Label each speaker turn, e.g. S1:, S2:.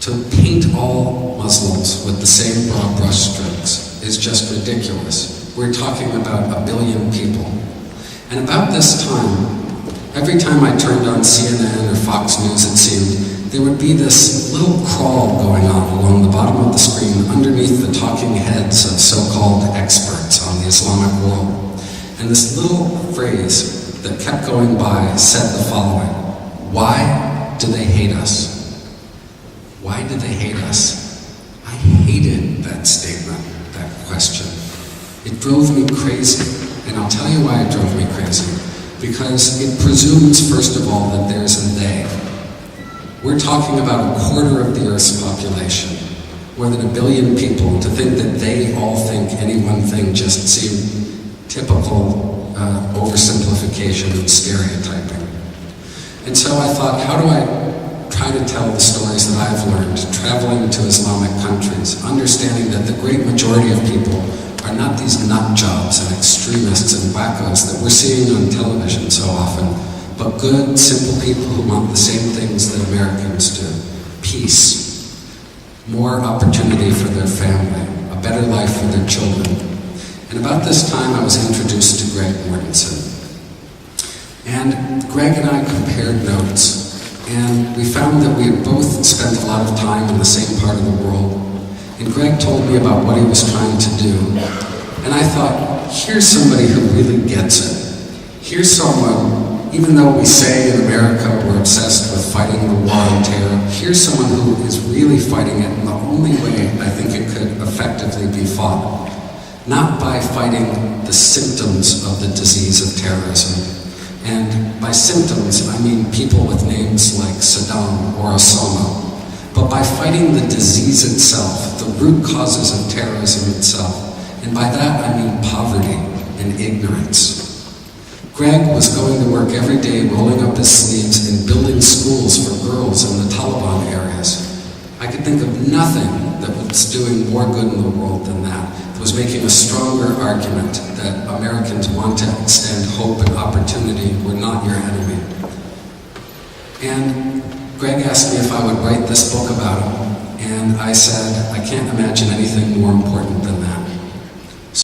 S1: To paint all Muslims with the same broad brushstrokes is just ridiculous. We're talking about 1 billion people. And about this time, every time I turned on CNN or Fox News, it seemed, there would be this little crawl going on along the bottom of the screen underneath the talking heads of so-called experts on the Islamic world. And this little phrase that kept going by said the following: why do they hate us? Why do they hate us? I hated that statement, that question. It drove me crazy, and I'll tell you why it drove me crazy. Because it presumes, first of all, that there's a they. We're talking about 1/4 of the Earth's population, more than 1 billion people. To think that they all think any one thing just seemed typical oversimplification and stereotyping. And so I thought, how do I try to tell the stories that I've learned traveling to Islamic countries, understanding that the great majority of people are not these nut jobs and extremists and wackos that we're seeing on television so often, but good, simple people who want the same things that Americans do: peace, more opportunity for their family, a better life for their children. And about this time, I was introduced to Greg Mortensen. And Greg and I compared notes. And we found that we had both spent a lot of time in the same part of the world. And Greg told me about what he was trying to do. And I thought, here's somebody who really gets it. Here's someone, even though we say in America we're obsessed with fighting the war on terror, here's someone who is really fighting it in the only way I think it could effectively be fought. Not by fighting the symptoms of the disease of terrorism. And by symptoms, I mean people with names like Saddam or Osama. But by fighting the disease itself, the root causes of terrorism itself. And by that, I mean poverty and ignorance. Greg was going to work every day, rolling up his sleeves and building schools for girls in the Taliban areas. I could think of nothing that was doing more good in the world than that. It was making a stronger argument that Americans want to extend hope and opportunity. We're not your enemy. And Greg asked me if I would write this book about him. And I said, I can't imagine anything more important than that.